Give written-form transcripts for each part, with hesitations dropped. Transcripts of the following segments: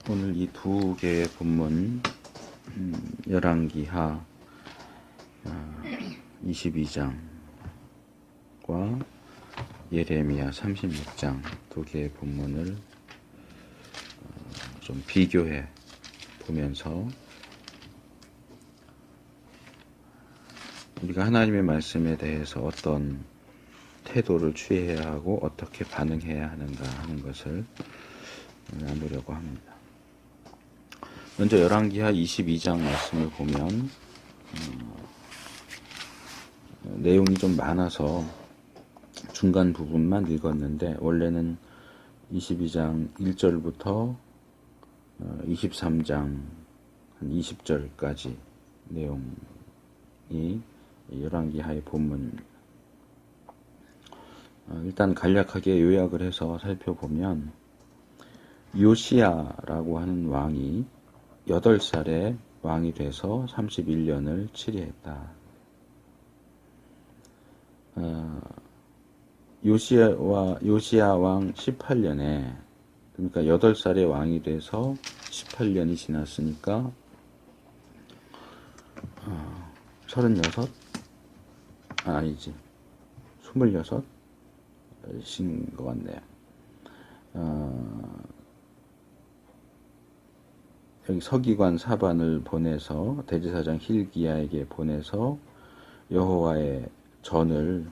오늘 이 두 개의 본문, 열왕기하 22장과 예레미야 36장 두 개의 본문을 좀 비교해 보면서 우리가 하나님의 말씀에 대해서 어떤 태도를 취해야 하고 어떻게 반응해야 하는가 하는 것을 나누려고 합니다. 먼저 열왕기하 22장 말씀을 보면 내용이 좀 많아서 중간 부분만 읽었는데, 원래는 22장 1절부터 23장 한 20절까지 내용이 열왕기하의 본문입니다. 일단 간략하게 요약을 해서 살펴보면, 요시야라고 하는 왕이 8살에 왕이 돼서 31년을 치리했다. 요시야 왕 18년에, 그러니까 8살에 왕이 돼서 18년이 지났으니까 36? 아니지, 26? 신 것 같네요. 여기 서기관 사반을 보내서, 대제사장 힐기야에게 보내서 여호와의 전을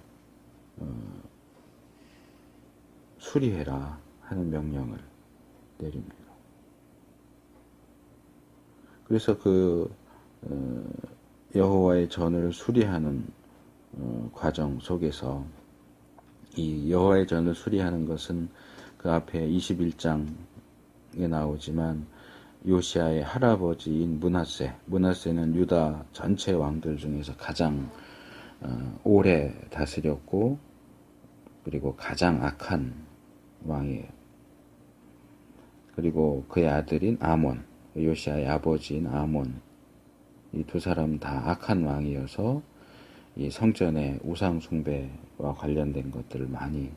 수리해라 하는 명령을 내립니다. 그래서 그 여호와의 전을 수리하는 과정 속에서, 이 여호와의 전을 수리하는 것은 그 앞에 21장에 나오지만 요시야의 할아버지인 므낫세는 유다 전체 왕들 중에서 가장 오래 다스렸고, 그리고 가장 악한 왕이에요. 그리고 그의 아들인 아몬, 요시야의 아버지인 아몬, 이 두 사람 다 악한 왕이어서 이 성전의 우상 숭배와 관련된 것들을 많이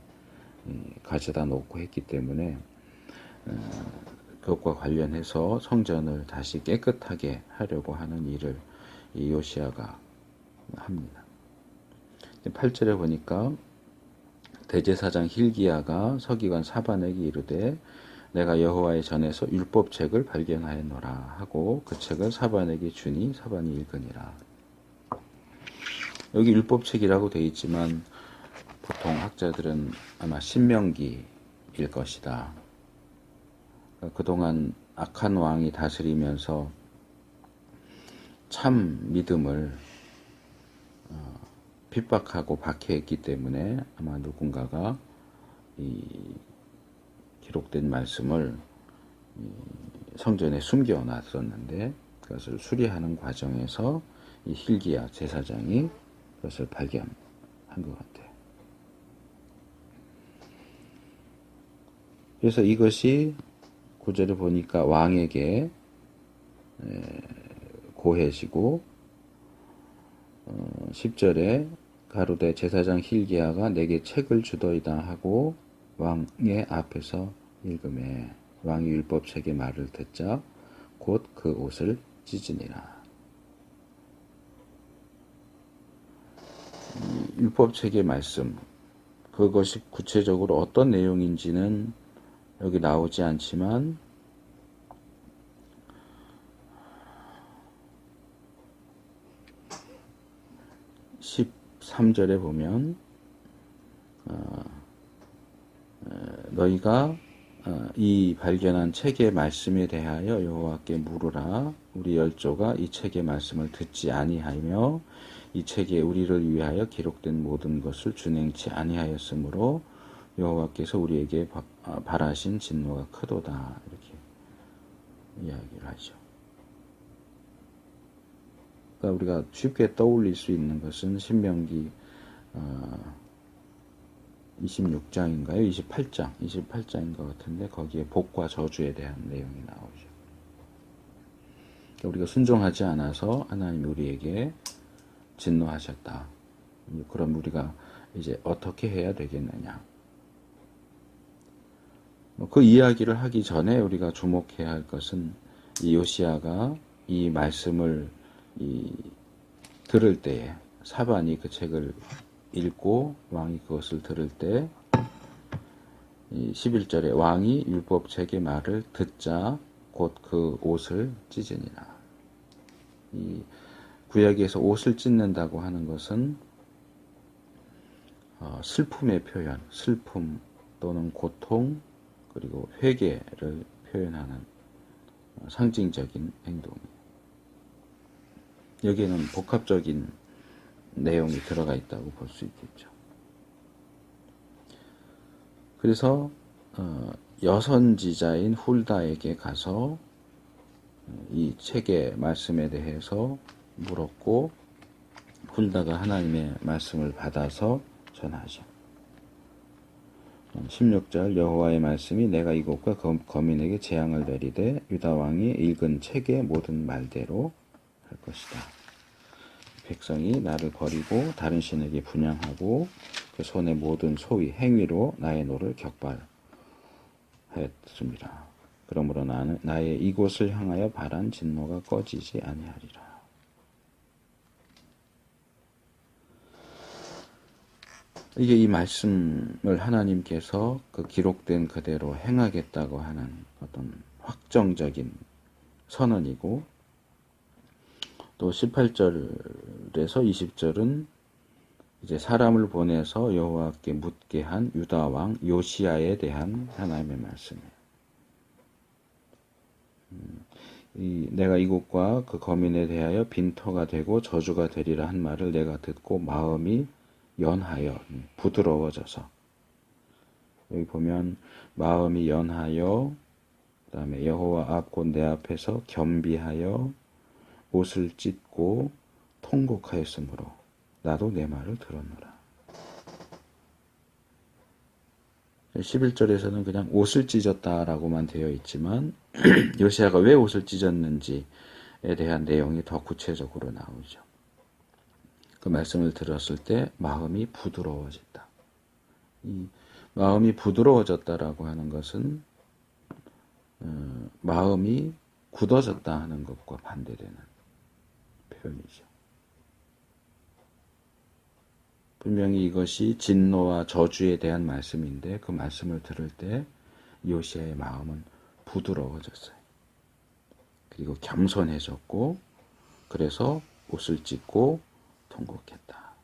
가져다 놓고 했기 때문에 그것과 관련해서 성전을 다시 깨끗하게 하려고 하는 일을 이 요시야가 합니다. 8절에 보니까 대제사장 힐기야가 서기관 사반에게 이르되 내가 여호와의 전에서 율법책을 발견하였노라 하고 그 책을 사반에게 주니 사반이 읽으니라. 여기 율법책이라고 되어 있지만 보통 학자들은 아마 신명기일 것이다. 그동안 악한 왕이 다스리면서 참 믿음을 핍박하고 박해했기 때문에 아마 누군가가 이 기록된 말씀을 성전에 숨겨놨었는데, 그것을 수리하는 과정에서 이 힐기야 제사장이 그것을 발견한 것 같아요. 그래서 이것이 9절에 보니까 왕에게 고해지고, 10절에 가로되 제사장 힐기야가 내게 책을 주더이다 하고 왕의 앞에서 읽으매 왕이 율법책의 말을 듣자 곧 그 옷을 찢으니라. 율법책의 말씀, 그것이 구체적으로 어떤 내용인지는 여기 나오지 않지만 13절에 보면 너희가 이 발견한 책의 말씀에 대하여 여호와께 물으라. 우리 열조가 이 책의 말씀을 듣지 아니하며 이 책에 우리를 위하여 기록된 모든 것을 준행치 아니하였으므로 여호와께서 우리에게 발하신 진노가 크도다. 이렇게 이야기를 하죠. 그러니까 우리가 쉽게 떠올릴 수 있는 것은 신명기 26장인가요? 28장인 것 같은데 거기에 복과 저주에 대한 내용이 나오죠. 그러니까 우리가 순종하지 않아서 하나님이 우리에게 진노하셨다. 그럼 우리가 이제 어떻게 해야 되겠느냐? 그 이야기를 하기 전에 우리가 주목해야 할 것은 이 요시야가 이 말씀을 들을 때에 사반이 그 책을 읽고 왕이 그것을 들을 때 11절에 왕이 율법책의 말을 듣자 곧 그 옷을 찢으니라. 이 구약에서 옷을 찢는다고 하는 것은 슬픔의 표현, 슬픔 또는 고통 그리고 회개를 표현하는 상징적인 행동이에요. 여기에는 복합적인 내용이 들어가 있다고 볼 수 있겠죠. 그래서 여선지자인 훌다에게 가서 이 책의 말씀에 대해서 물었고 훌다가 하나님의 말씀을 받아서 전하죠. 16절 여호와의 말씀이 내가 이곳과 거민에게 재앙을 내리되 유다 왕이 읽은 책의 모든 말대로 할 것이다. 백성이 나를 버리고 다른 신에게 분향하고 그 손의 모든 소위 행위로 나의 노를 격발하였습니다. 그러므로 나는 나의 이곳을 향하여 발한 진노가 꺼지지 아니하리라. 이게 이 말씀을 하나님께서 그 기록된 그대로 행하겠다고 하는 어떤 확정적인 선언이고 또 18절에서 20절은 이제 사람을 보내서 여호와께 묻게 한 유다 왕 요시야에 대한 하나님의 말씀이에요. 내가 이곳과 그 거민에 대하여 빈터가 되고 저주가 되리라 한 말을 내가 듣고 마음이 연하여 부드러워져서 여기 보면 마음이 연하여 그 다음에 여호와 앞 곧 내 앞에서 겸비하여 옷을 찢고 통곡하였으므로 나도 내 말을 들었노라. 11절에서는 그냥 옷을 찢었다라고만 되어 있지만 요시야가 왜 옷을 찢었는지에 대한 내용이 더 구체적으로 나오죠. 그 말씀을 들었을 때 마음이 부드러워졌다. 이 마음이 부드러워졌다라고 하는 것은 마음이 굳어졌다 하는 것과 반대되는 표현이죠. 분명히 이것이 진노와 저주에 대한 말씀인데 그 말씀을 들을 때 요시야의 마음은 부드러워졌어요. 그리고 겸손해졌고 그래서 옷을 찢고 통곡했다.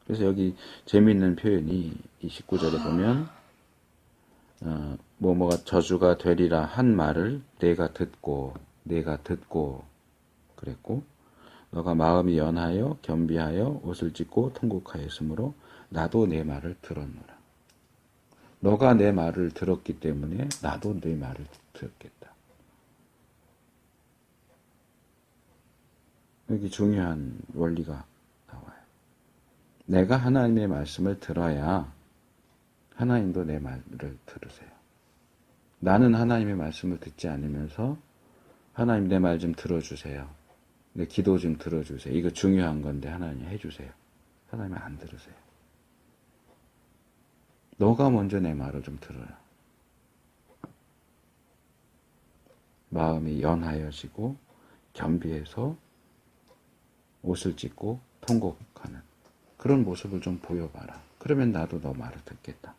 그래서 여기 재미있는 표현이 이 19절에 보면 뭐뭐가 저주가 되리라 한 말을 내가 듣고 그랬고 너가 마음이 연하여 겸비하여 옷을 찢고 통곡하였으므로 나도 내 말을 들었노라. 너가 내 말을 들었기 때문에 나도 내 말을 들었겠다. 여기 중요한 원리가 나와요. 내가 하나님의 말씀을 들어야 하나님도 내 말을 들으세요. 나는 하나님의 말씀을 듣지 않으면서 하나님 내 말 좀 들어주세요. 내 기도 좀 들어주세요. 이거 중요한 건데 하나님 해주세요. 하나님 안 들으세요. 너가 먼저 내 말을 좀 들어요. 마음이 연하여지고 겸비해서 옷을 찢고 통곡하는 그런 모습을 좀 보여봐라. 그러면 나도 너 말을 듣겠다.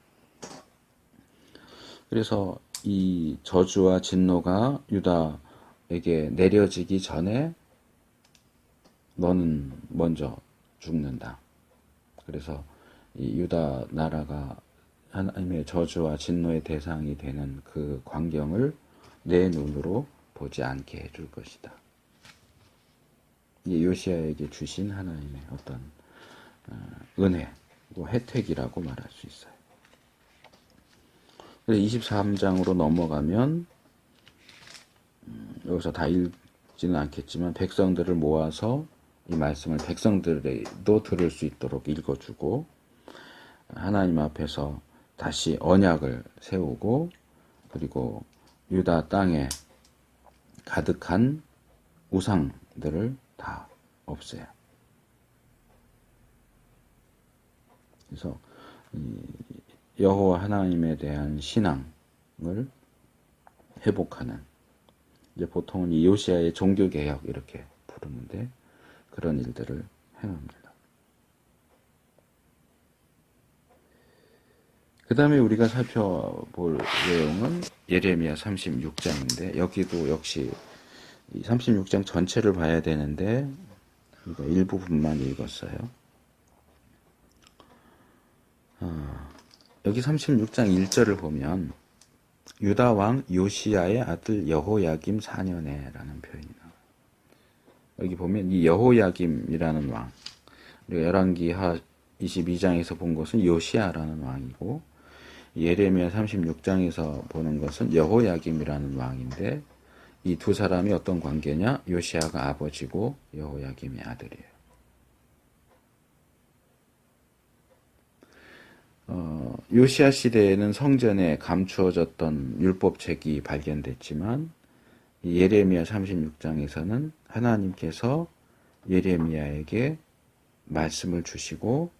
그래서 이 저주와 진노가 유다에게 내려지기 전에 너는 먼저 죽는다. 그래서 이 유다 나라가 하나님의 저주와 진노의 대상이 되는 그 광경을 내 눈으로 보지 않게 해줄 것이다. 이 요시야에게 주신 하나님의 어떤 은혜고 혜택이라고 말할 수 있어요. 23장으로 넘어가면 여기서 다 읽지는 않겠지만 백성들을 모아서 이 말씀을 백성들도 들을 수 있도록 읽어주고 하나님 앞에서 다시 언약을 세우고 그리고 유다 땅에 가득한 우상들을 다 없애요. 그래서 여호와 하나님에 대한 신앙을 회복하는, 이제 보통은 이 요시야의 종교개혁 이렇게 부르는데 그런 일들을 행합니다. 그 다음에 우리가 살펴볼 내용은 예레미야 36장인데 여기도 역시 이 36장 전체를 봐야 되는데 이거 일부분만 읽었어요. 여기 36장 1절을 보면 유다 왕 요시야의 아들 여호야김 4년에 라는 표현이 나와요. 여기 보면 이 여호야김이라는 왕, 우리가 열왕기하 22장에서 본 것은 요시야라는 왕이고 예레미야 36장에서 보는 것은 여호야김이라는 왕인데 이 두 사람이 어떤 관계냐? 요시야가 아버지고 여호야김이 아들이에요. 요시야 시대에는 성전에 감추어졌던 율법책이 발견됐지만 예레미야 36장에서는 하나님께서 예레미야에게 말씀을 주시고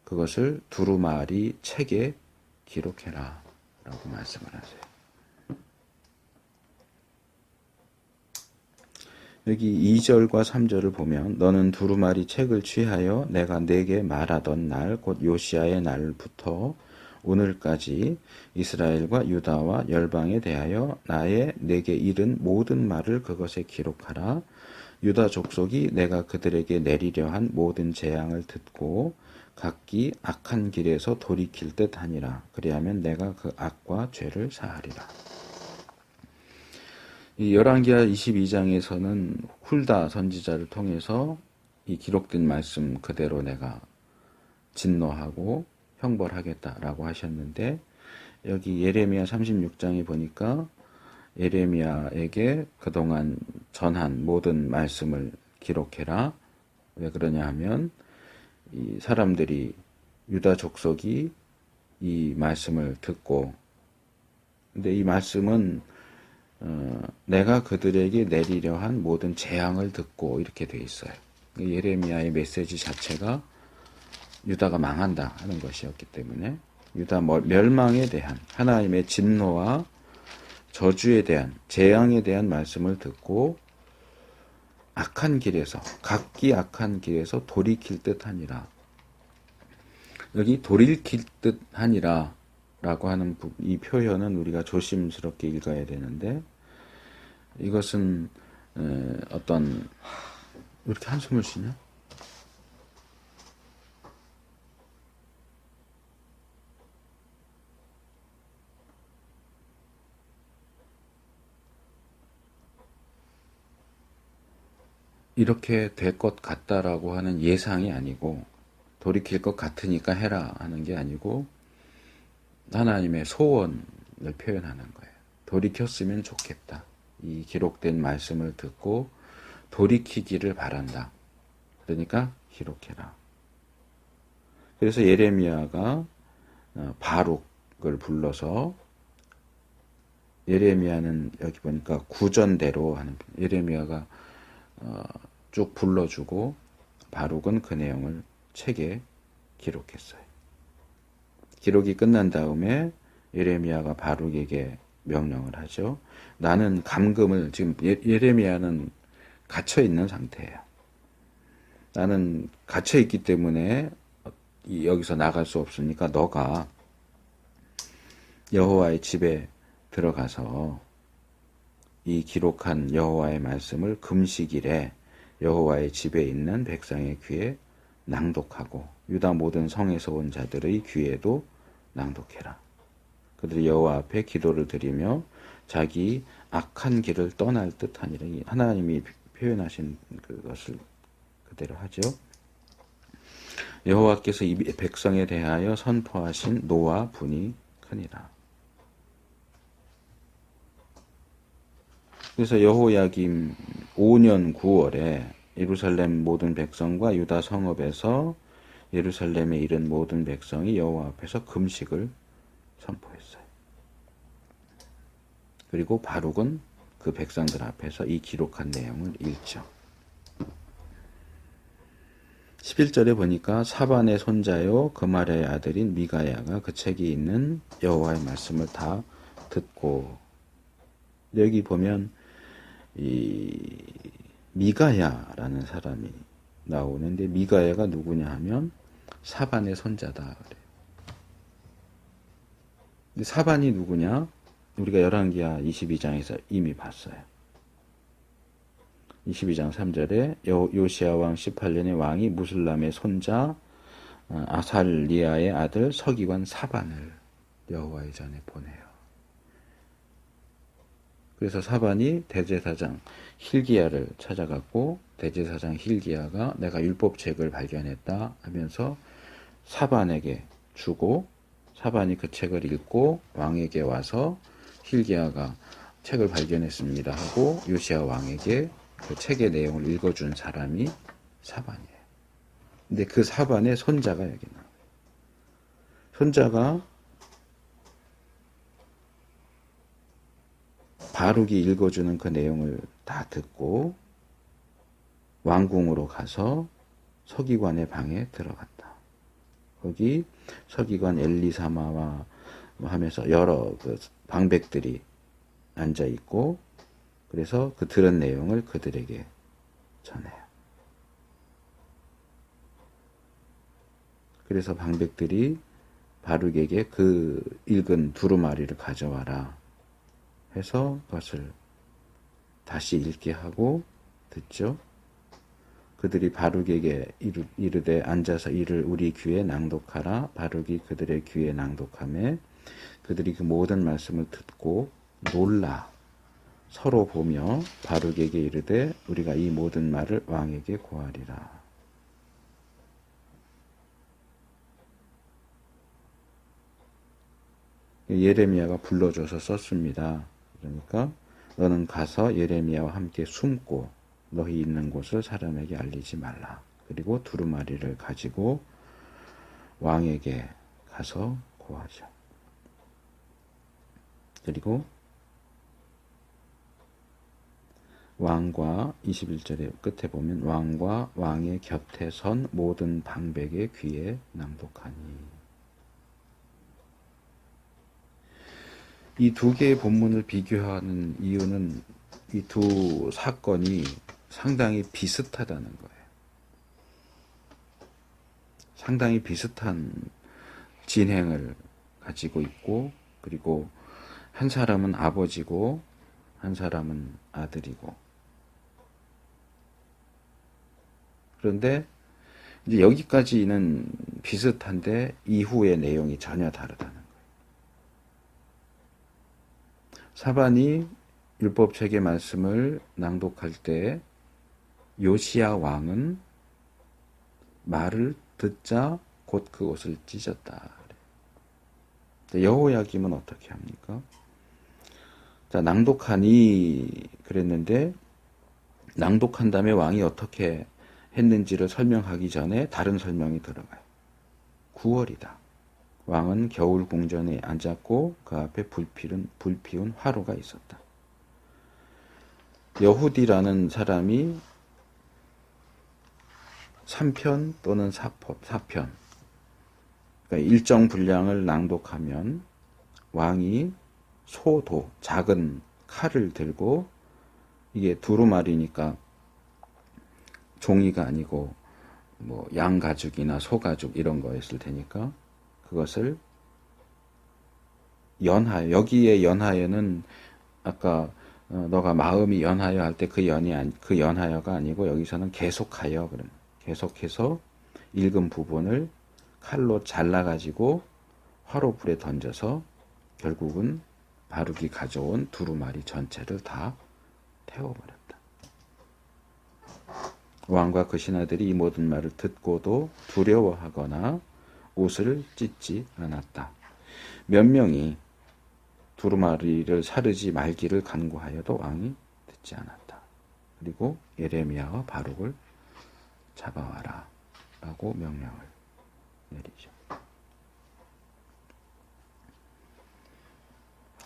그것을 두루마리 책에 기록해라 라고 말씀을 하세요. 여기 2절과 3절을 보면 너는 두루마리 책을 취하여 내가 네게 말하던 날 곧 요시야의 날부터 오늘까지 이스라엘과 유다와 열방에 대하여 나의 네게 이른 모든 말을 그것에 기록하라. 유다 족속이 내가 그들에게 내리려 한 모든 재앙을 듣고 각기 악한 길에서 돌이킬 듯 하니라. 그리하면 내가 그 악과 죄를 사하리라. 이 열왕기하 22장에서는 훌다 선지자를 통해서 이 기록된 말씀 그대로 내가 진노하고 형벌하겠다라고 하셨는데 여기 예레미야 36장에 보니까 예레미야에게 그동안 전한 모든 말씀을 기록해라. 왜 그러냐 하면 이 사람들이 유다 족속이 이 말씀을 듣고 근데 이 말씀은 내가 그들에게 내리려 한 모든 재앙을 듣고 이렇게 돼 있어요. 예레미야의 메시지 자체가 유다가 망한다 하는 것이었기 때문에 유다 멸망에 대한 하나님의 진노와 저주에 대한 재앙에 대한 말씀을 듣고 악한 길에서 각기 악한 길에서 돌이킬 듯하니라. 여기 돌이킬 듯하니라 라고 하는 이 표현은 우리가 조심스럽게 읽어야 되는데 이것은 어떤 왜 이렇게 한숨을 쉬냐? 이렇게 될 것 같다라고 하는 예상이 아니고 돌이킬 것 같으니까 해라 하는 게 아니고 하나님의 소원을 표현하는 거예요. 돌이켰으면 좋겠다. 이 기록된 말씀을 듣고 돌이키기를 바란다. 그러니까 기록해라. 그래서 예레미야가 바룩을 불러서 예레미야는 여기 보니까 구전대로 하는 예레미야가 쭉 불러주고 바룩은 그 내용을 책에 기록했어요. 기록이 끝난 다음에 예레미야가 바룩에게 명령을 하죠. 나는 감금을 지금 예레미야는 갇혀 있는 상태예요. 나는 갇혀 있기 때문에 여기서 나갈 수 없으니까 너가 여호와의 집에 들어가서 이 기록한 여호와의 말씀을 금식일에 여호와의 집에 있는 백성의 귀에 낭독하고 유다 모든 성에서 온 자들의 귀에도 낭독해라. 그들이 여호와 앞에 기도를 드리며 자기 악한 길을 떠날 듯하니라. 하나님이 표현하신 그것을 그대로 하죠. 여호와께서 이 백성에 대하여 선포하신 노와 분이 크니라. 그래서 여호야김 5년 9월에 예루살렘 모든 백성과 유다 성읍에서 예루살렘에 이른 모든 백성이 여호와 앞에서 금식을 선포했어요. 그리고 바룩은 그 백성들 앞에서 이 기록한 내용을 읽죠. 11절에 보니까 사반의 손자요 그말의 아들인 미가야가 그 책이 있는 여호와의 말씀을 다 듣고, 여기 보면 이 미가야라는 사람이 나오는데, 미가야가 누구냐 하면 사반의 손자다 그래요. 근데 사반이 누구냐? 우리가 열왕기하 22장에서 이미 봤어요. 22장 3절에 요시야 왕 18년에 왕이 무슬람의 손자 아살리아의 아들 서기관 사반을 여호와의 전에 보내요. 그래서 사반이 대제사장 hil기야를 찾아갔고, 대제사장 hil기야가 내가 율법책을 발견했다 하면서 사반에게 주고, 사반이 그 책을 읽고 왕에게 와서 hil기야가 책을 발견했습니다 하고 요시야 왕에게 그 책의 내용을 읽어준 사람이 사반이에요. 근데 그 사반의 손자가 여기 나와요. 손자가 바룩이 읽어주는 그 내용을 다 듣고 왕궁으로 가서 서기관의 방에 들어갔다. 거기 서기관 엘리사마와 하면서 여러 그 방백들이 앉아 있고, 그래서 그 들은 내용을 그들에게 전해요. 그래서 방백들이 바룩에게 그 읽은 두루마리를 가져와라 해서 그것을 다시 읽게 하고 듣죠. 그들이 바룩에게 이르되 앉아서 이를 우리 귀에 낭독하라. 바룩이 그들의 귀에 낭독하매 그들이 그 모든 말씀을 듣고 놀라 서로 보며 바룩에게 이르되 우리가 이 모든 말을 왕에게 고하리라. 예레미야가 불러줘서 썼습니다. 그러니까 너는 가서 예레미야와 함께 숨고 너희 있는 곳을 사람에게 알리지 말라. 그리고 두루마리를 가지고 왕에게 가서 고하죠. 그리고 왕과 21절의 끝에 보면 왕과 왕의 곁에 선 모든 방백의 귀에 낭독하니. 이 두 개의 본문을 비교하는 이유는 이 두 사건이 상당히 비슷하다는 거예요. 상당히 비슷한 진행을 가지고 있고, 그리고 한 사람은 아버지고 한 사람은 아들이고. 그런데 이제 여기까지는 비슷한데 이후의 내용이 전혀 다르다는 거예요. 사반이 율법책의 말씀을 낭독할 때 요시야 왕은 말을 듣자 곧 그 옷을 찢었다. 여호야김은 어떻게 합니까? 자, 낭독하니 그랬는데, 낭독한 다음에 왕이 어떻게 했는지를 설명하기 전에 다른 설명이 들어가요. 9월이다. 왕은 겨울 궁전에 앉았고 그 앞에 불피운 화로가 있었다. 여후디라는 사람이 3편 또는 4편, 그러니까 일정 분량을 낭독하면 왕이 소도, 작은 칼을 들고, 이게 두루마리니까 종이가 아니고 뭐 양가죽이나 소가죽 이런 거였을 테니까 그것을 연하여, 여기에 연하여는 아까 너가 마음이 연하여 할 때 그 연하여가 아니고 여기서는 계속하여, 그럼 계속해서 읽은 부분을 칼로 잘라가지고 화로불에 던져서 결국은 바룩이 가져온 두루마리 전체를 다 태워버렸다. 왕과 그 신하들이 이 모든 말을 듣고도 두려워하거나 옷을 찢지 않았다. 몇 명이 두루마리를 사르지 말기를 간구하여도 왕이 듣지 않았다. 그리고 예레미야와 바룩을 잡아와라 라고 명령을 내리죠.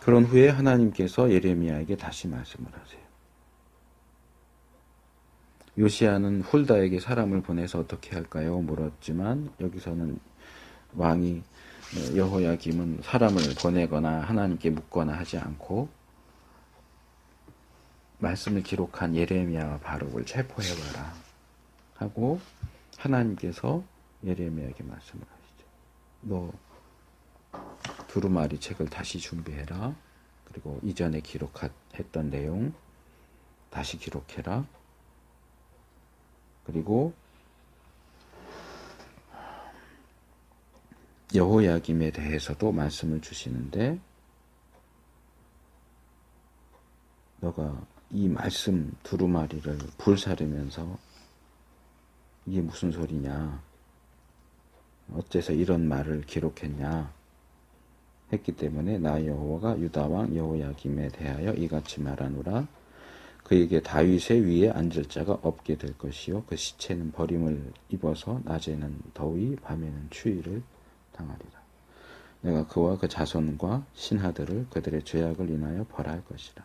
그런 후에 하나님께서 예레미야에게 다시 말씀을 하세요. 요시야는 훌다에게 사람을 보내서 어떻게 할까요? 물었지만 여기서는 왕이 여호야김은 사람을 보내거나 하나님께 묻거나 하지 않고 말씀을 기록한 예레미야와 바룩을 체포해봐라 하고 하나님께서 예레미야에게 말씀을 하시죠. 너 두루마리 책을 다시 준비해라. 그리고 이전에 기록했던 내용 다시 기록해라. 그리고 여호야김에 대해서도 말씀을 주시는데 너가 이 말씀 두루마리를 불사르면서 이게 무슨 소리냐, 어째서 이런 말을 기록했냐 했기 때문에 나 여호와가 유다왕 여호야김에 대하여 이같이 말하노라. 그에게 다윗의 위에 앉을 자가 없게 될 것이요 그 시체는 버림을 입어서 낮에는 더위 밤에는 추위를 당하리라. 내가 그와 그 자손과 신하들을 그들의 죄악을 인하여 벌할 것이라.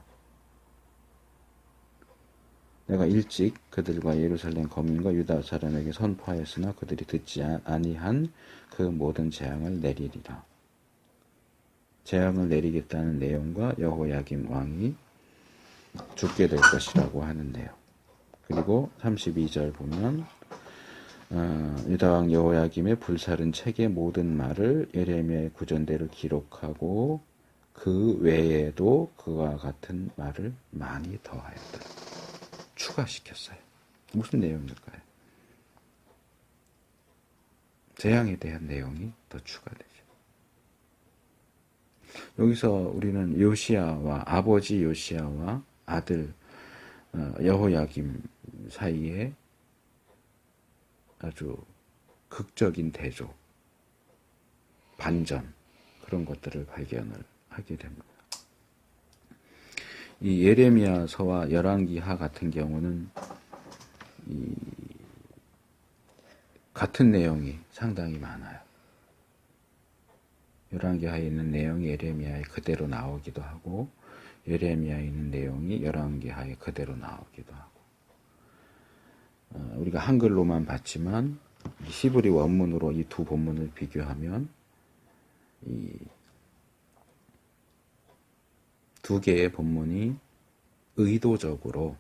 내가 일찍 그들과 예루살렘 거민과 유다 사람에게 선포하였으나 그들이 듣지 아니한 그 모든 재앙을 내리리라. 재앙을 내리겠다는 내용과 여호야김 왕이 죽게 될 것이라고 하는데요. 그리고 32절 보면 유다왕 여호야김의 불사른 책의 모든 말을 예레미야의 구전대로 기록하고 그 외에도 그와 같은 말을 많이 더하였다. 추가시켰어요. 무슨 내용일까요? 재앙에 대한 내용이 더 추가되죠. 여기서 우리는 요시야와 아버지 요시야와 아들 여호야김 사이에 아주 극적인 대조, 반전 그런 것들을 발견을 하게 됩니다. 이 예레미야서와 열왕기하 같은 경우는 같은 내용이 상당히 많아요. 열왕기하에 있는 내용이 예레미야에 그대로 나오기도 하고 예레미야에 있는 내용이 열왕기하에 그대로 나오기도 하고 우리가 한글로만 봤지만 히브리 원문으로 이 두 본문을 비교하면 이 두 개의 본문이 의도적으로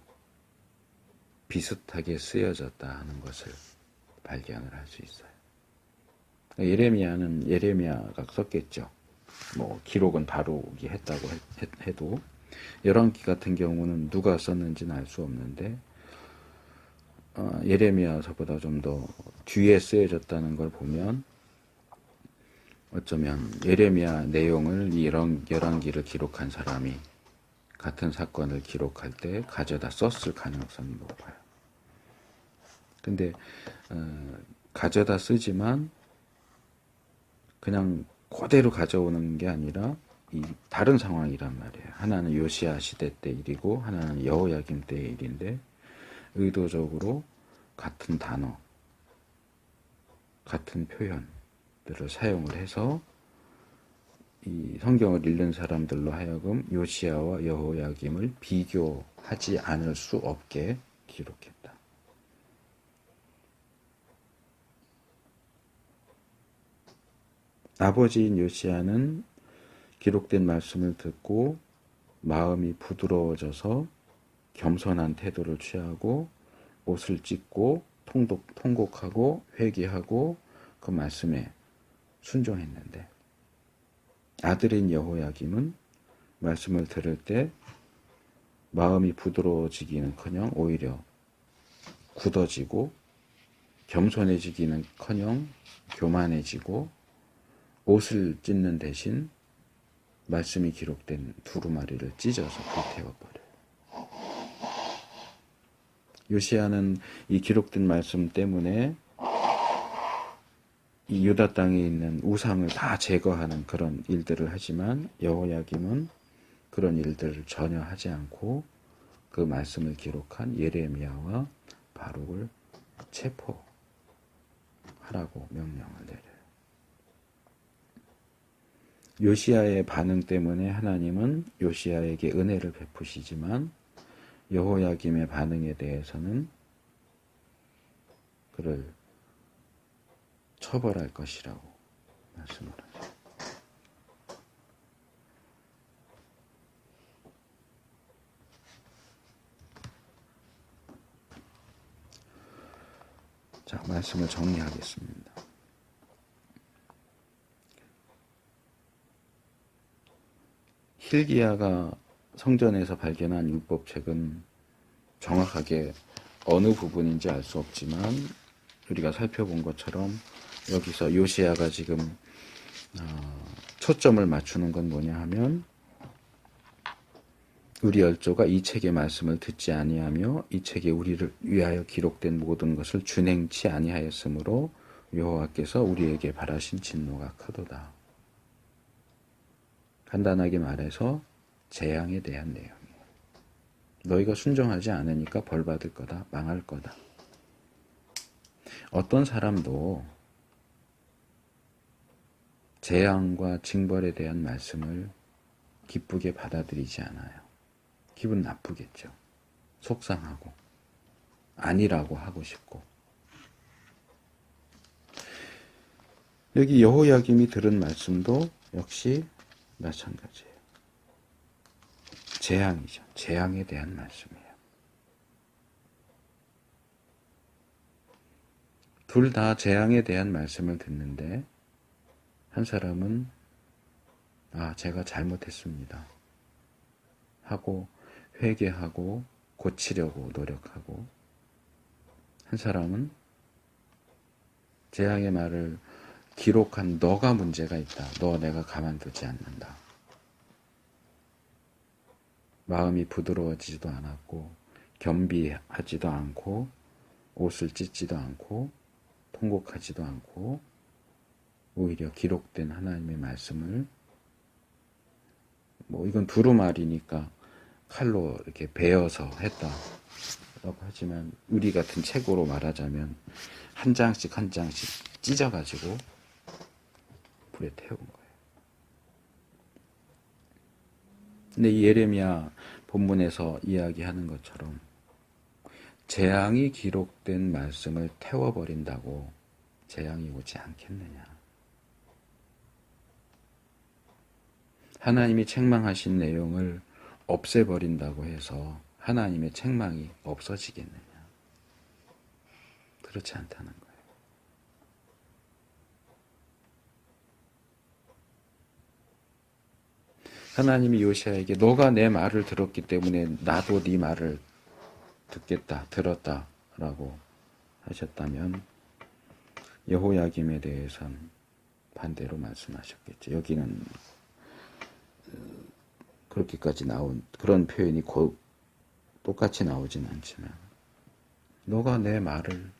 비슷하게 쓰여졌다 하는 것을 발견을 할 수 있어요. 예레미야는 예레미야가 썼겠죠. 뭐 기록은 바룩이 했다고 해도 열왕기 같은 경우는 누가 썼는지는 알 수 없는데 예레미야서보다 좀 더 뒤에 쓰여졌다는 걸 보면 어쩌면 예레미야 내용을 이 열왕기를 기록한 사람이 같은 사건을 기록할 때 가져다 썼을 가능성이 높아요. 근데 가져다 쓰지만 그냥 그대로 가져오는 게 아니라 이 다른 상황이란 말이에요. 하나는 요시야 시대 때 일이고 하나는 여호야김 때의 일인데 의도적으로 같은 단어, 같은 표현들을 사용을 해서 이 성경을 읽는 사람들로 하여금 요시야와 여호야김을 비교하지 않을 수 없게 기록했다. 아버지인 요시야는 기록된 말씀을 듣고 마음이 부드러워져서 겸손한 태도를 취하고 옷을 찢고 통곡하고 회개하고 그 말씀에 순종했는데 아들인 여호야김은 말씀을 들을 때 마음이 부드러워지기는커녕 오히려 굳어지고 겸손해지기는커녕 교만해지고 옷을 찢는 대신 말씀이 기록된 두루마리를 찢어서 불태워버려요. 요시야는 이 기록된 말씀 때문에 이 유다 땅에 있는 우상을 다 제거하는 그런 일들을 하지만 여호야김은 그런 일들을 전혀 하지 않고 그 말씀을 기록한 예레미야와 바룩을 체포하라고 명령을 내려요. 요시야의 반응 때문에 하나님은 요시야에게 은혜를 베푸시지만 여호야김의 반응에 대해서는 그를 처벌할 것이라고 말씀을 하죠. 자, 말씀을 정리하겠습니다. hil기야가 성전에서 발견한 율법책은 정확하게 어느 부분인지 알 수 없지만 우리가 살펴본 것처럼 여기서 요시야가 지금 초점을 맞추는 건 뭐냐 하면 우리 열조가 이 책의 말씀을 듣지 아니하며 이 책에 우리를 위하여 기록된 모든 것을 준행치 아니하였으므로 여호와께서 우리에게 바라신 진노가 크도다. 간단하게 말해서 재앙에 대한 내용이에요. 너희가 순종하지 않으니까 벌 받을 거다. 망할 거다. 어떤 사람도 재앙과 징벌에 대한 말씀을 기쁘게 받아들이지 않아요. 기분 나쁘겠죠. 속상하고 아니라고 하고 싶고. 여기 여호야김이 들은 말씀도 역시 마찬가지예요. 재앙이죠. 재앙에 대한 말씀이에요. 둘 다 재앙에 대한 말씀을 듣는데 한 사람은 제가 잘못했습니다 하고 회개하고 고치려고 노력하고, 한 사람은 재앙의 말을 기록한 너가 문제가 있다. 너 내가 가만두지 않는다. 마음이 부드러워지지도 않았고 겸비하지도 않고 옷을 찢지도 않고 통곡하지도 않고 오히려 기록된 하나님의 말씀을 이건 두루마리니까 칼로 이렇게 베어서 했다라고 하지만 우리 같은 책으로 말하자면 한 장씩 한 장씩 찢어가지고 불에 태운 거예요. 근데 이 예레미야 본문에서 이야기하는 것처럼 재앙이 기록된 말씀을 태워버린다고 재앙이 오지 않겠느냐. 하나님이 책망하신 내용을 없애버린다고 해서 하나님의 책망이 없어지겠느냐. 그렇지 않다는 거예요. 하나님이 요시야에게 너가 내 말을 들었기 때문에 나도 네 말을 듣겠다, 들었다라고 하셨다면 여호야김에 대해서는 반대로 말씀하셨겠죠. 여기는 그렇게까지 나온 그런 표현이 똑같이 나오진 않지만 너가 내 말을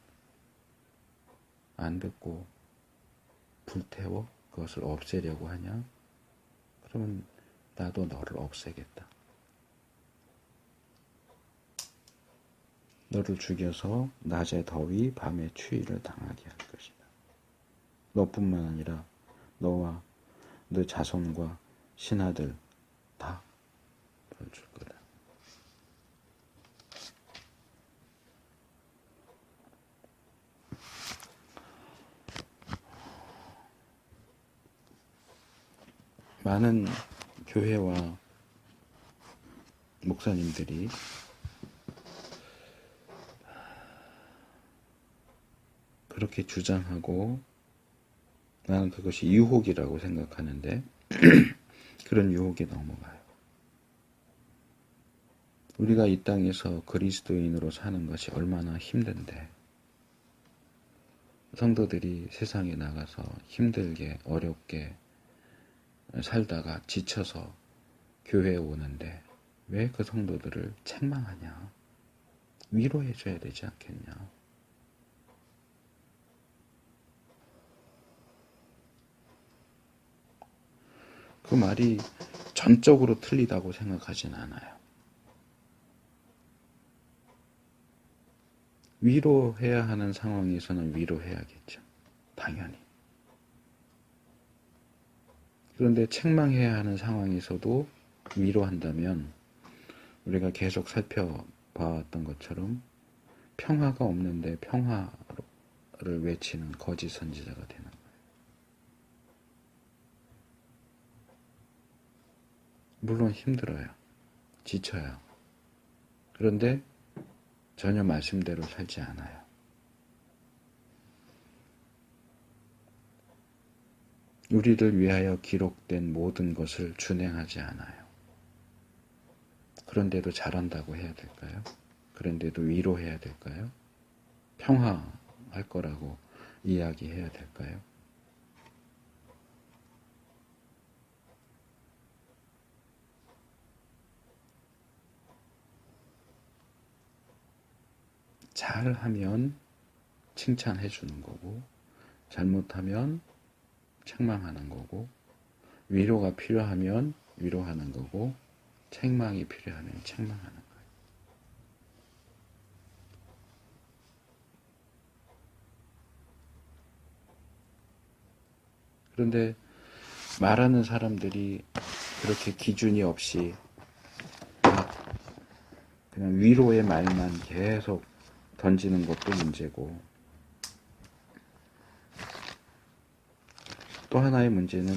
안 듣고 불태워 그것을 없애려고 하냐? 그러면 나도 너를 없애겠다. 너를 죽여서 낮에 더위 밤에 추위를 당하게 할 것이다. 너뿐만 아니라 너와 너 자손과 신하들 다 벌 줄 거다. 많은 교회와 목사님들이 그렇게 주장하고 나는 그것이 유혹이라고 생각하는데 그런 유혹에 넘어가요. 우리가 이 땅에서 그리스도인으로 사는 것이 얼마나 힘든데 성도들이 세상에 나가서 힘들게 어렵게 살다가 지쳐서 교회에 오는데 왜 그 성도들을 책망하냐? 위로해줘야 되지 않겠냐? 그 말이 전적으로 틀리다고 생각하진 않아요. 위로해야 하는 상황에서는 위로해야겠죠. 당연히. 그런데 책망해야 하는 상황에서도 위로한다면 우리가 계속 살펴봐왔던 것처럼 평화가 없는데 평화로 외치는 거짓 선지자가 되는 거예요. 물론 힘들어요. 지쳐요. 그런데 전혀 말씀대로 살지 않아요. 우리를 위하여 기록된 모든 것을 준행하지 않아요. 그런데도 잘한다고 해야 될까요? 그런데도 위로해야 될까요? 평화할 거라고 이야기해야 될까요? 잘하면 칭찬해 주는 거고, 잘못하면 책망하는 거고, 위로가 필요하면 위로하는 거고, 책망이 필요하면 책망하는 거예요. 그런데 말하는 사람들이 그렇게 기준이 없이 그냥 위로의 말만 계속 던지는 것도 문제고, 또 하나의 문제는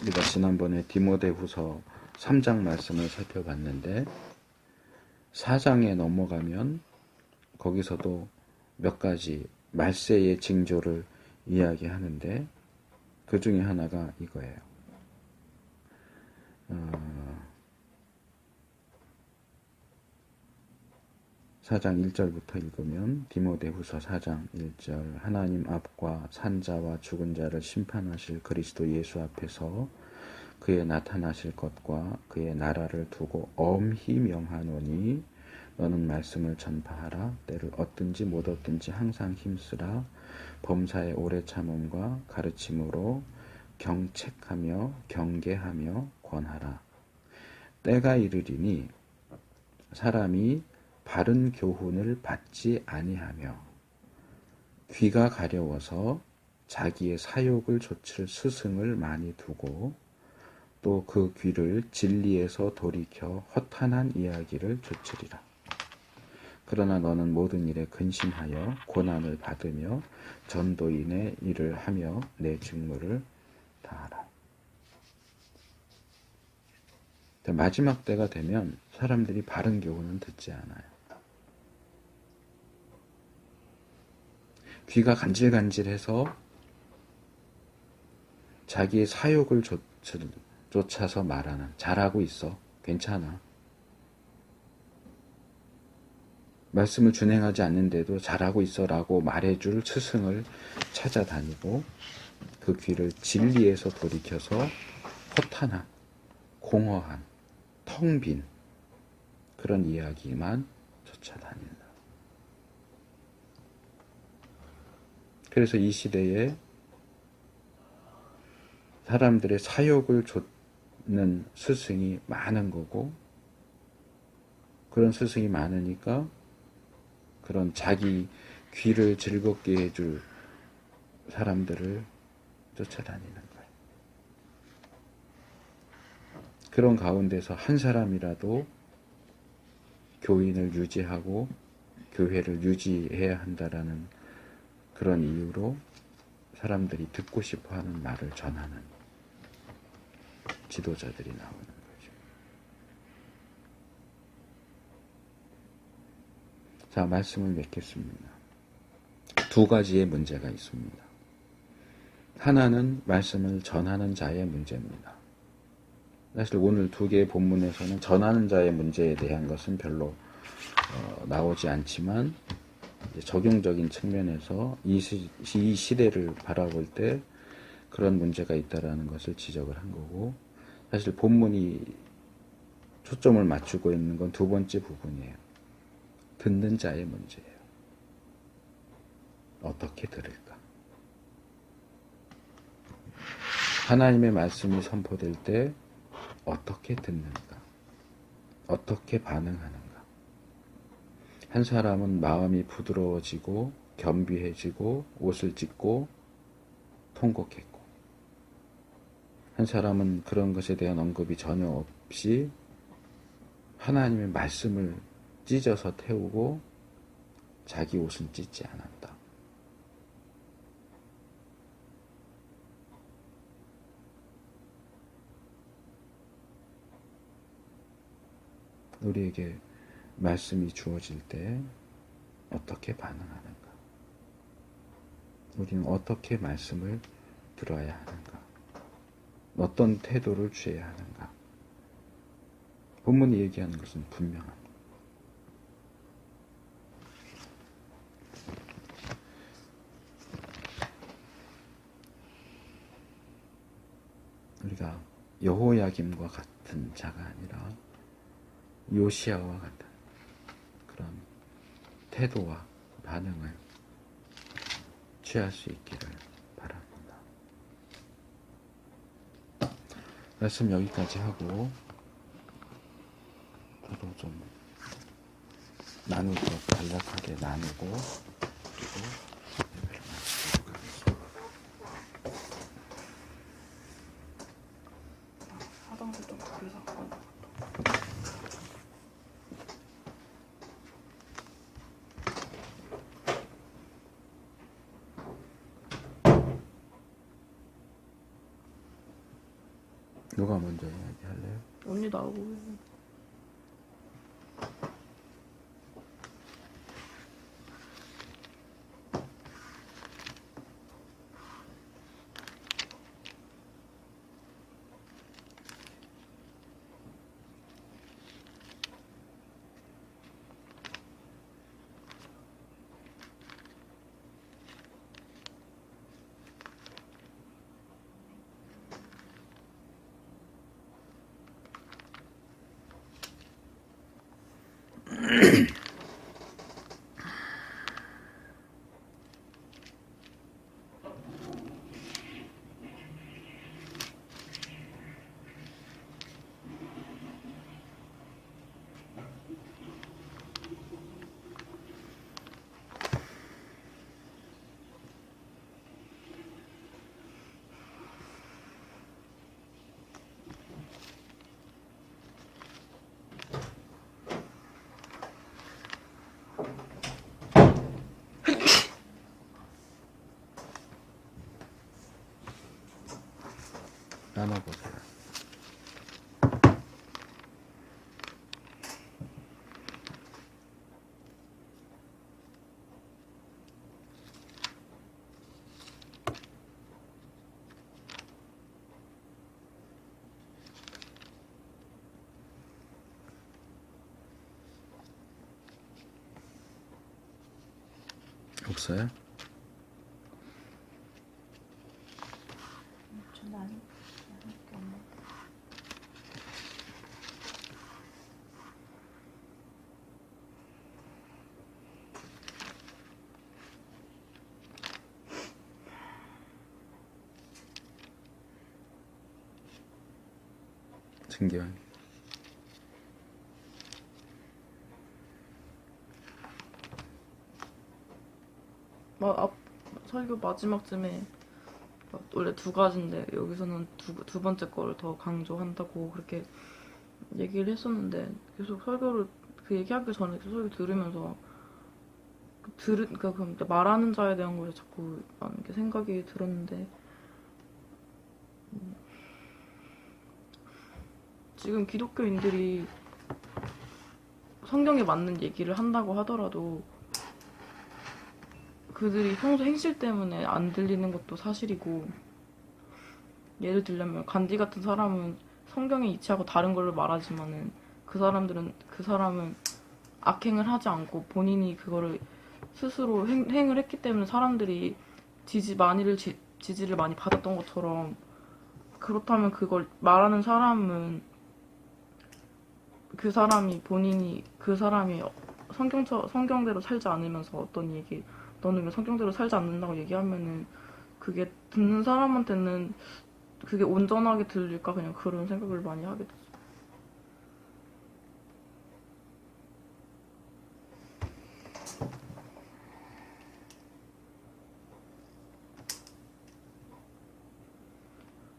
우리가 지난번에 디모데후서 3장 말씀을 살펴봤는데 4장에 넘어가면 거기서도 몇 가지 말세의 징조를 이야기하는데 그 중에 하나가 이거예요. 4장 1절부터 읽으면 디모데후서 4장 1절 하나님 앞과 산자와 죽은 자를 심판하실 그리스도 예수 앞에서 그의 나타나실 것과 그의 나라를 두고 엄히 명하노니 너는 말씀을 전파하라. 때를 얻든지 못 얻든지 항상 힘쓰라. 범사의 오래 참음과 가르침으로 경책하며 경계하며 권하라. 때가 이르리니 사람이 바른 교훈을 받지 아니하며 귀가 가려워서 자기의 사욕을 좇을 스승을 많이 두고 또 그 귀를 진리에서 돌이켜 허탄한 이야기를 좇으리라. 그러나 너는 모든 일에 근심하여 고난을 받으며 전도인의 일을 하며 내 직무를 다하라. 마지막 때가 되면 사람들이 바른 교훈은 듣지 않아요. 귀가 간질간질해서 자기의 사욕을 쫓아서 말하는, 잘하고 있어, 괜찮아. 말씀을 준행하지 않는데도 잘하고 있어 라고 말해줄 스승을 찾아다니고 그 귀를 진리에서 돌이켜서 허탄한, 공허한, 텅 빈 그런 이야기만 쫓아다닌다. 그래서 이 시대에 사람들의 사욕을 좇는 스승이 많은 거고, 그런 스승이 많으니까 그런 자기 귀를 즐겁게 해줄 사람들을 쫓아다니는 거예요. 그런 가운데서 한 사람이라도 교인을 유지하고 교회를 유지해야 한다라는 그런 이유로 사람들이 듣고 싶어하는 말을 전하는 지도자들이 나오는 거죠. 자, 말씀을 맺겠습니다. 두 가지의 문제가 있습니다. 하나는 말씀을 전하는 자의 문제입니다. 사실 오늘 두 개의 본문에서는 전하는 자의 문제에 대한 것은 별로 나오지 않지만 적용적인 측면에서 이 시대를 바라볼 때 그런 문제가 있다라는 것을 지적을 한 거고, 사실 본문이 초점을 맞추고 있는 건 두 번째 부분이에요. 듣는 자의 문제예요. 어떻게 들을까? 하나님의 말씀이 선포될 때 어떻게 듣는가? 어떻게 반응하는가? 한 사람은 마음이 부드러워지고 겸비해지고 옷을 찢고 통곡했고, 한 사람은 그런 것에 대한 언급이 전혀 없이 하나님의 말씀을 찢어서 태우고 자기 옷은 찢지 않았다. 우리에게 말씀이 주어질 때 어떻게 반응하는가? 우리는 어떻게 말씀을 들어야 하는가? 어떤 태도를 취해야 하는가? 본문이 얘기하는 것은 분명합니다. 우리가 여호야김과 같은 자가 아니라 요시야와 같은 그런 태도와 반응을 취할 수 있기를 바랍니다. 말씀 여기까지 하고 저도 좀 나눌 것 간략하게 나누고 그리고 예배를 마치도록 하겠습니다. 화장실 좀 거기서 가고. 누가 먼저 이야기할래요? 언니 나오고. 나눠보세요. 없어요? 나는 없네. 승기환. 설교 마지막쯤에 원래 두 가지인데 여기서는 두 번째 거를 더 강조한다고 그렇게 얘기를 했었는데 계속 설교를 그 얘기하기 전에 설교 들으면서 그러니까 말하는 자에 대한 거에 자꾸 많은 게 생각이 들었는데 지금 기독교인들이 성경에 맞는 얘기를 한다고 하더라도 그들이 평소 행실 때문에 안 들리는 것도 사실이고, 예를 들자면 간디 같은 사람은 성경에 이치하고 다른 걸로 말하지만은 그 사람은 악행을 하지 않고 본인이 그거를 스스로 행을 했기 때문에 사람들이 지지를 많이 받았던 것처럼, 그렇다면 그걸 말하는 사람은 그 사람이 성경대로 살지 않으면서 어떤 얘기, 너는 왜 성경대로 살지 않는다고 얘기하면은 그게 듣는 사람한테는 그게 온전하게 들릴까, 그냥 그런 생각을 많이 하게 됐어.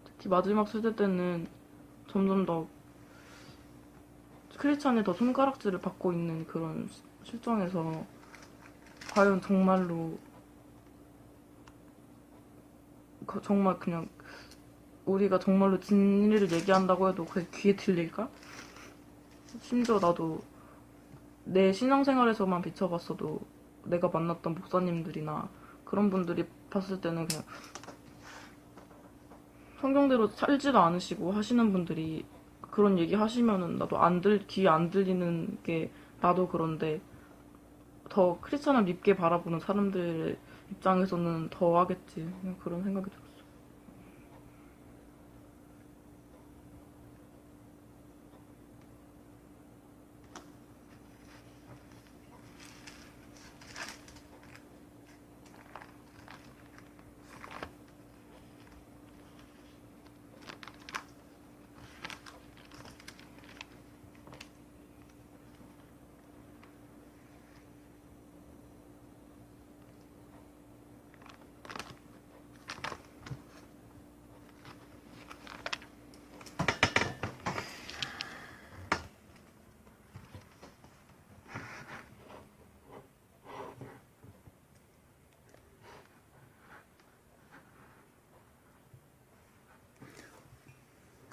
특히 마지막 세대 때는 점점 더 크리스찬이 더 손가락질을 받고 있는 그런 실정에서 과연 정말로 정말 그냥 우리가 정말로 진리를 얘기한다고 해도 그게 귀에 들릴까? 심지어 나도 내 신앙생활에서만 비춰봤어도 내가 만났던 목사님들이나 그런 분들이 봤을 때는 그냥 성경대로 살지도 않으시고 하시는 분들이 그런 얘기 하시면은 나도 귀에 안 들리는 게 나도 그런데 더 크리스찬을 밉게 바라보는 사람들의 입장에서는 더 하겠지. 그냥 그런 생각이 들었어.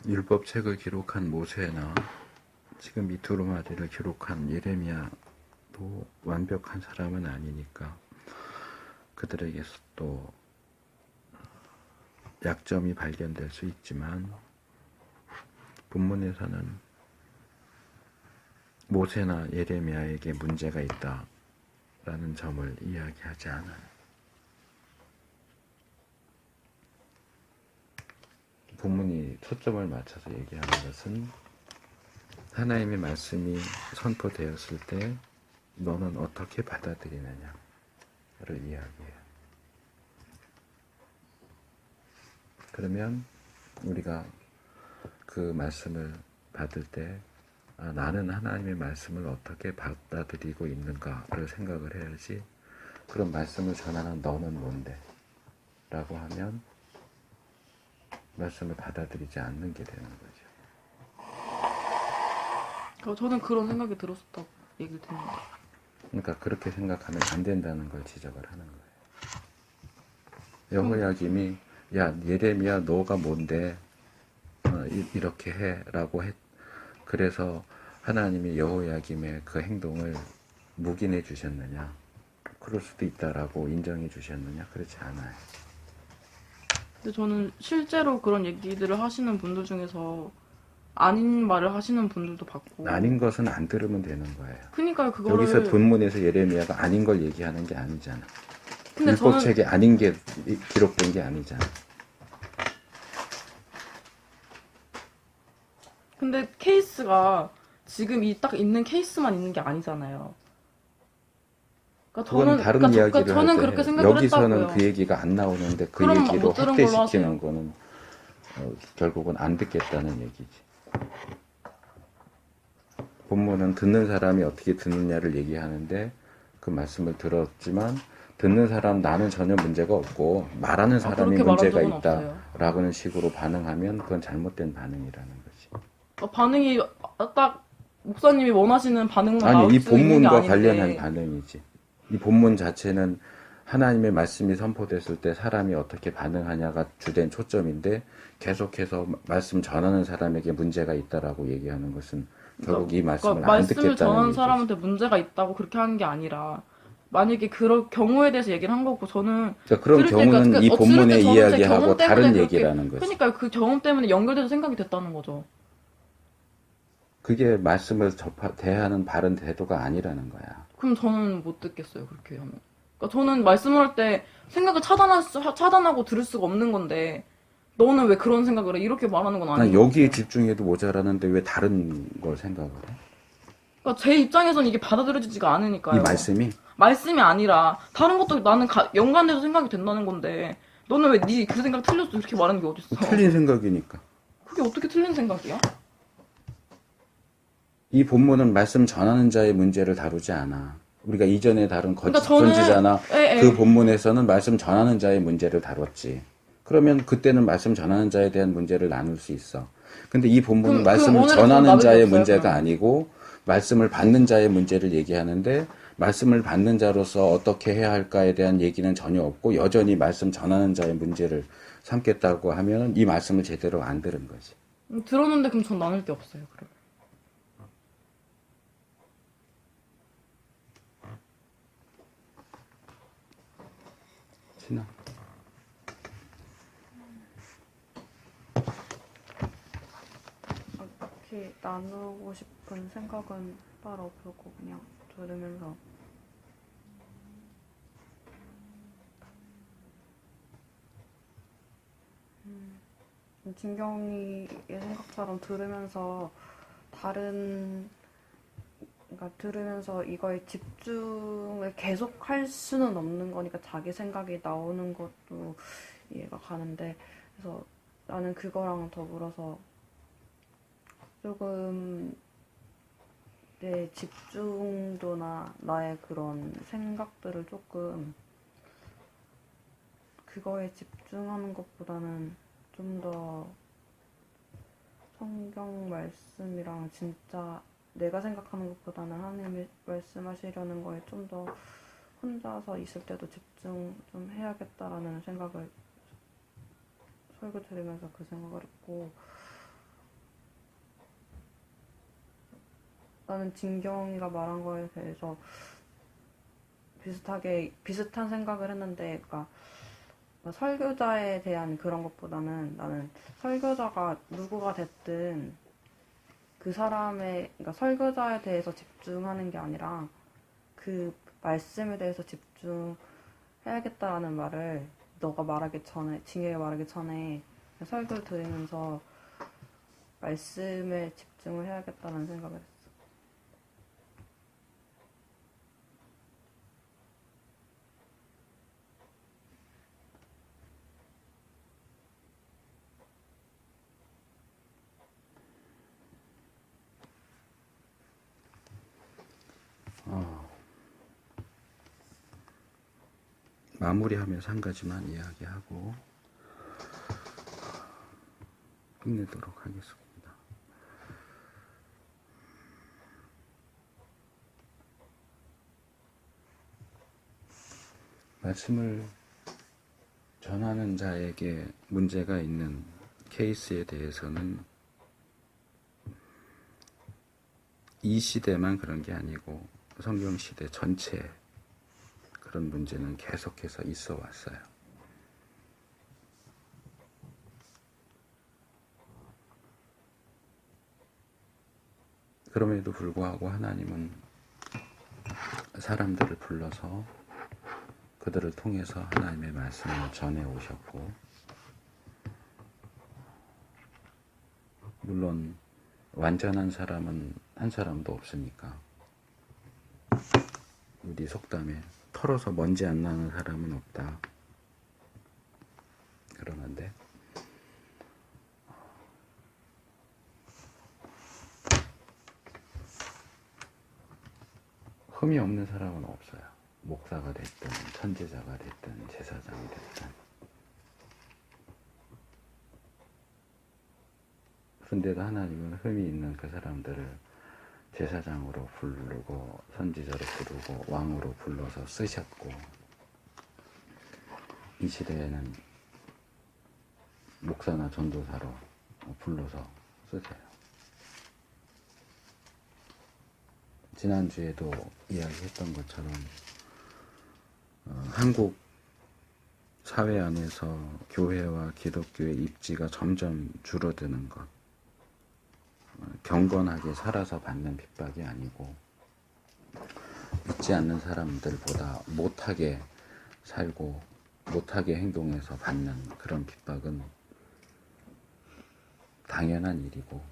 율법책을 기록한 모세나 지금 이 두루마리를 기록한 예레미야도 완벽한 사람은 아니니까 그들에게서 또 약점이 발견될 수 있지만 본문에서는 모세나 예레미야에게 문제가 있다라는 점을 이야기하지 않아요. 본문이 초점을 맞춰서 얘기하는 것은 하나님의 말씀이 선포되었을 때 너는 어떻게 받아들이느냐를 이야기해요. 그러면 우리가 그 말씀을 받을 때 나는 하나님의 말씀을 어떻게 받아들이고 있는가를 생각을 해야지 그런 말씀을 전하는 너는 뭔데? 라고 하면 말씀을 받아들이지 않는 게 되는 거죠. 저는 그런 생각이 들었었다고 얘기를 듣는데. 그러니까 그렇게 생각하면 안 된다는 걸 지적을 하는 거예요. 여호야김이 야 예레미야 너가 뭔데 이렇게 해라고 했. 그래서 하나님이 여호야김의 그 행동을 묵인해 주셨느냐? 그럴 수도 있다라고 인정해 주셨느냐? 그렇지 않아요. 근데 저는 실제로 그런 얘기들을 하시는 분들 중에서 아닌 말을 하시는 분들도 봤고. 아닌 것은 안 들으면 되는 거예요. 그러니까 그거를 여기서 본문에서 예레미야가 아닌 걸 얘기하는 게 아니잖아. 근데 율법책에 아닌 게 기록된 게 아니잖아. 근데 케이스가 지금 딱 있는 케이스만 있는 게 아니잖아요. 그러니까 그건 다른 이야기를 저는 할 그렇게 때 생각을 여기서는 했다고요. 그 얘기가 안 나오는데 그 그럼 얘기로 못 들은 걸로 확대시키는 하세요. 거는 결국은 안 듣겠다는 얘기지. 본문은 듣는 사람이 어떻게 듣느냐를 얘기하는데 그 말씀을 들었지만 듣는 사람 나는 전혀 문제가 없고 말하는 사람이 그렇게 말한 문제가 적은 없어요. 있다라는 식으로 반응하면 그건 잘못된 반응이라는 거지. 반응이 딱 목사님이 원하시는 반응만 아니 나올 이 수 있는 게 본문과 아닌데. 관련한 반응이지. 이 본문 자체는 하나님의 말씀이 선포됐을 때 사람이 어떻게 반응하냐가 주된 초점인데 계속해서 말씀 전하는 사람에게 문제가 있다라고 얘기하는 것은 결국 이 말씀을 안 말씀을 듣겠다는 전하는 얘기지. 사람한테 문제가 있다고 그렇게 하는 게 아니라 만약에 그런 경우에 대해서 얘기를 한 거고 저는 그러니까 그런 들을 때, 경우는 그러니까 이 들을 때 본문의 저는 제 이야기하고 경험 때문에 다른 그렇게- 얘기라는 거지. 그러니까 그 경험 때문에 연결돼서 생각이 됐다는 거죠. 그게 말씀을 대하는 바른 태도가 아니라는 거야. 그럼 저는 못 듣겠어요, 그렇게 하면. 그러니까 저는 말씀을 할 때 생각을 차단하고 들을 수가 없는 건데, 너는 왜 그런 생각을 해? 이렇게 말하는 건 난 아니에요. 여기에 집중해도 모자라는데 왜 다른 걸 생각을 해? 그러니까 제 입장에서는 이게 받아들여지지가 않으니까요. 이 말씀이? 말씀이 아니라, 다른 것도 나는 연관돼서 생각이 된다는 건데, 너는 왜 그 생각 틀렸어? 이렇게 말하는 게 어딨어? 틀린 생각이니까. 그게 어떻게 틀린 생각이야? 이 본문은 말씀 전하는 자의 문제를 다루지 않아. 우리가 이전에 다룬 거짓 그러니까 저는- 선지자나 예, 예. 그 본문에서는 말씀 전하는 자의 문제를 다뤘지. 그러면 그때는 말씀 전하는 자에 대한 문제를 나눌 수 있어. 근데 이 본문은 그럼 말씀을 오늘은 좀 전하는 나눌 게 자의 없어요, 문제가 그러면. 아니고 말씀을 받는 자의 문제를 얘기하는데 말씀을 받는 자로서 어떻게 해야 할까에 대한 얘기는 전혀 없고 여전히 말씀 전하는 자의 문제를 삼겠다고 하면 이 말씀을 제대로 안 들은 거지. 들었는데 그럼 전 나눌 데 없어요. 그럼. 신앙. 딱히 나누고 싶은 생각은 따로 없었고 그냥 들으면서 진경이의 생각처럼 들으면서 다른 그러니까 들으면서 이거에 집중을 계속 할 수는 없는 거니까 자기 생각이 나오는 것도 이해가 가는데 그래서 나는 그거랑 더불어서 조금 내 집중도나 나의 그런 생각들을 조금 그거에 집중하는 것보다는 좀 더 성경 말씀이랑 진짜 내가 생각하는 것보다는 하나님이 말씀하시려는 거에 좀 더 혼자서 있을 때도 집중 좀 해야겠다라는 생각을 설교 들으면서 그 생각을 했고 나는 진경이가 말한 거에 대해서 비슷한 생각을 했는데 그러니까 설교자에 대한 그런 것보다는 나는 설교자가 누구가 됐든 그 사람의 그러니까 설교자에 대해서 집중하는 게 아니라 그 말씀에 대해서 집중해야겠다라는 말을 너가 말하기 전에 진경이가 말하기 전에 설교를 들으면서 말씀에 집중을 해야겠다는 생각을 했어. 마무리하면서 한 가지만 이야기하고 끝내도록 하겠습니다. 말씀을 전하는 자에게 문제가 있는 케이스에 대해서는 이 시대만 그런 게 아니고 성경 시대 전체에 그런 문제는 계속해서 있어 왔어요. 그럼에도 불구하고 하나님은 사람들을 불러서 그들을 통해서 하나님의 말씀을 전해 오셨고, 물론 완전한 사람은 한 사람도 없으니까 우리 속담에 털어서 먼지 안 나는 사람은 없다 그러는데, 흠이 없는 사람은 없어요. 목사가 됐든 선지자가 됐든 제사장이 됐든. 그런데도 하나님은 흠이 있는 그 사람들을 제사장으로 부르고 선지자로 부르고 왕으로 불러서 쓰셨고, 이 시대에는 목사나 전도사로 불러서 쓰세요. 지난주에도 이야기했던 것처럼 한국 사회 안에서 교회와 기독교의 입지가 점점 줄어드는 것, 경건하게 살아서 받는 핍박이 아니고 믿지 않는 사람들보다 못하게 살고 못하게 행동해서 받는 그런 핍박은 당연한 일이고,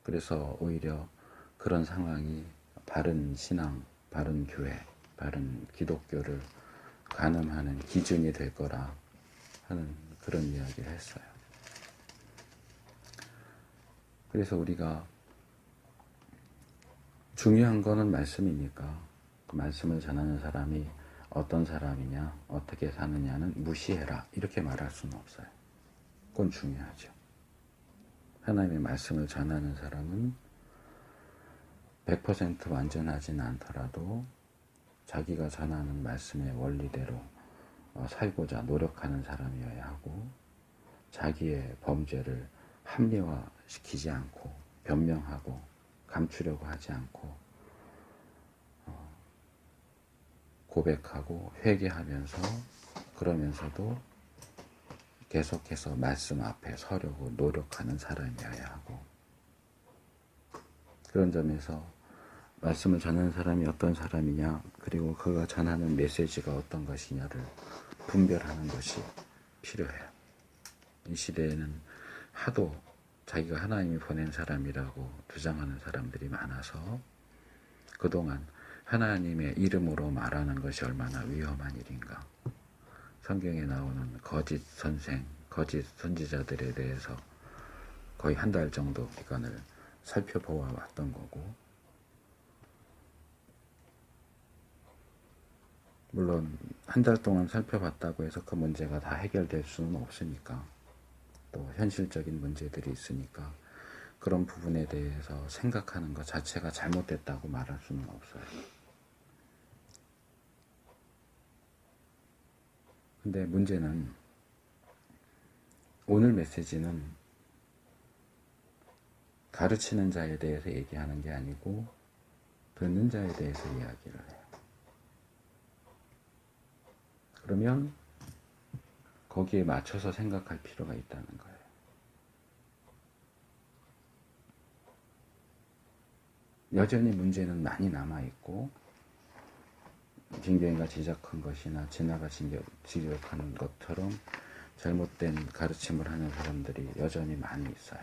그래서 오히려 그런 상황이 바른 신앙, 바른 교회, 바른 기독교를 가늠하는 기준이 될 거라 하는 그런 이야기를 했어요. 그래서 우리가 중요한 거는 말씀이니까 그 말씀을 전하는 사람이 어떤 사람이냐, 어떻게 사느냐는 무시해라 이렇게 말할 수는 없어요. 그건 중요하죠. 하나님의 말씀을 전하는 사람은 100% 완전하진 않더라도 자기가 전하는 말씀의 원리대로 살고자 노력하는 사람이어야 하고, 자기의 범죄를 합리화시키지 않고 변명하고 감추려고 하지 않고 고백하고 회개하면서, 그러면서도 계속해서 말씀 앞에 서려고 노력하는 사람이어야 하고, 그런 점에서 말씀을 전하는 사람이 어떤 사람이냐, 그리고 그가 전하는 메시지가 어떤 것이냐를 분별하는 것이 필요해요. 이 시대에는 하도 자기가 하나님이 보낸 사람이라고 주장하는 사람들이 많아서 그동안 하나님의 이름으로 말하는 것이 얼마나 위험한 일인가, 성경에 나오는 거짓 선생, 거짓 선지자들에 대해서 거의 한 달 정도 기간을 살펴보아 왔던 거고, 물론 한 달 동안 살펴봤다고 해서 그 문제가 다 해결될 수는 없으니까, 또 현실적인 문제들이 있으니까 그런 부분에 대해서 생각하는 것 자체가 잘못됐다고 말할 수는 없어요. 근데 문제는 오늘 메시지는 가르치는 자에 대해서 얘기하는 게 아니고 듣는 자에 대해서 이야기를 해요. 그러면 거기에 맞춰서 생각할 필요가 있다는 거예요. 여전히 문제는 많이 남아있고, 진경이가 지적한 것이나 진아가 지적한 것처럼 잘못된 가르침을 하는 사람들이 여전히 많이 있어요.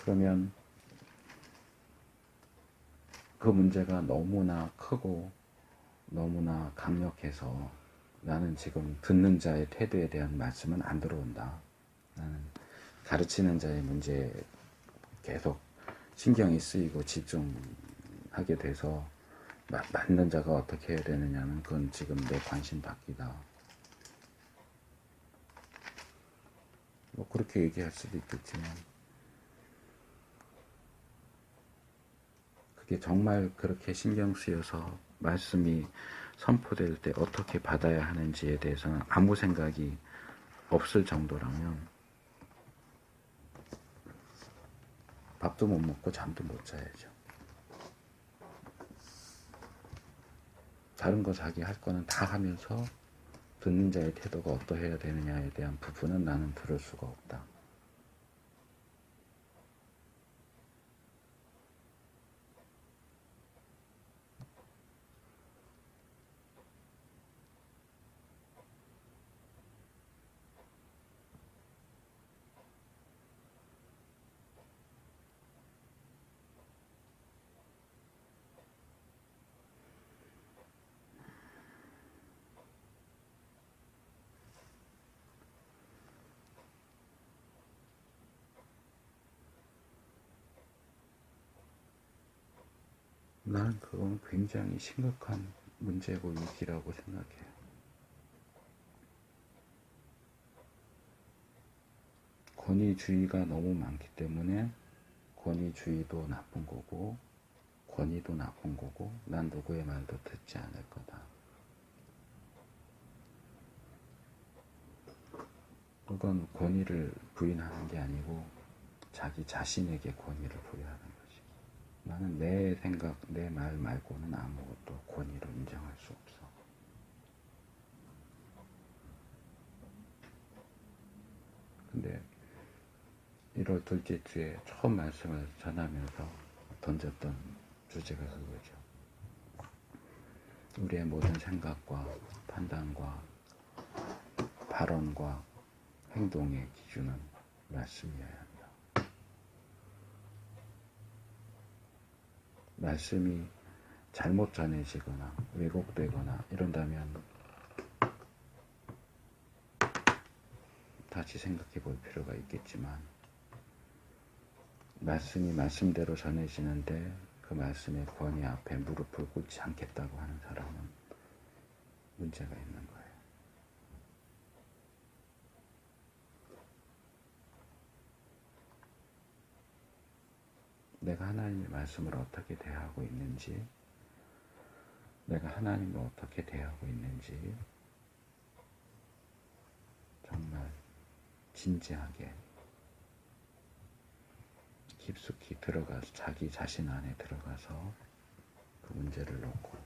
그러면 그 문제가 너무나 크고 너무나 강력해서 나는 지금 듣는 자의 태도에 대한 말씀은 안 들어온다, 나는 가르치는 자의 문제에 계속 신경이 쓰이고 집중하게 돼서 맞는 자가 어떻게 해야 되느냐는 그건 지금 내 관심 밖이다, 뭐 그렇게 얘기할 수도 있겠지만, 그게 정말 그렇게 신경 쓰여서 말씀이 선포될 때 어떻게 받아야 하는지에 대해서는 아무 생각이 없을 정도라면 밥도 못 먹고 잠도 못 자야죠. 다른 거 자기 할 거는 다 하면서 듣는 자의 태도가 어떠해야 되느냐에 대한 부분은 나는 들을 수가 없다. 나는 그건 굉장히 심각한 문제고 위기라고 생각해요. 권위주의가 너무 많기 때문에 권위주의도 나쁜 거고 권위도 나쁜 거고 난 누구의 말도 듣지 않을 거다. 그건 권위를 부인하는 게 아니고 자기 자신에게 권위를 부여하는 거지. 나는 내 생각, 내 말 말고는 아무것도 권위로 인정할 수 없어. 근데 1월 둘째 주에 처음 말씀을 전하면서 던졌던 주제가 그거죠. 우리의 모든 생각과 판단과 발언과 행동의 기준은 말씀이어야 한다. 말씀이 잘못 전해지거나 왜곡되거나 이런다면 다시 생각해 볼 필요가 있겠지만, 말씀이 말씀대로 전해지는데 그 말씀의 권위 앞에 무릎을 꿇지 않겠다고 하는 사람은 문제가 있는 거예요. 내가 하나님의 말씀을 어떻게 대하고 있는지, 내가 하나님을 어떻게 대하고 있는지 정말 진지하게 깊숙이 들어가서 자기 자신 안에 들어가서 그 문제를 놓고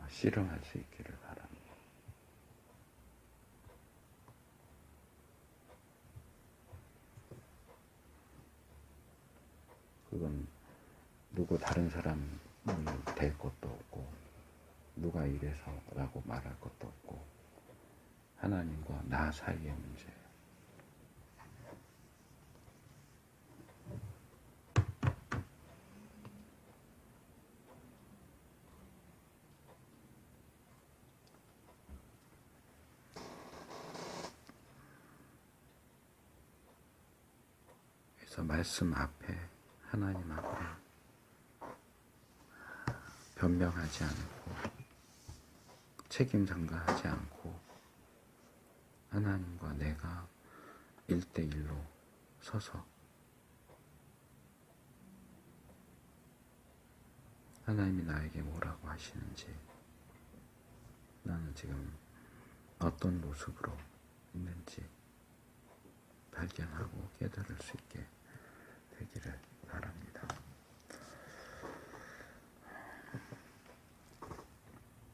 씨름할 수 있기를 바랍니다. 그건 누구 다른 사람을 댈 것도 없고 누가 이래서라고 말할 것도 없고 하나님과 나 사이의 문제예요. 그래서 말씀 앞에 하나님 앞에 변명하지 않고 책임 전가하지 않고 하나님과 내가 1대1로 서서 하나님이 나에게 뭐라고 하시는지 나는 지금 어떤 모습으로 있는지 발견하고 깨달을 수 있게 되기를 바랍니다.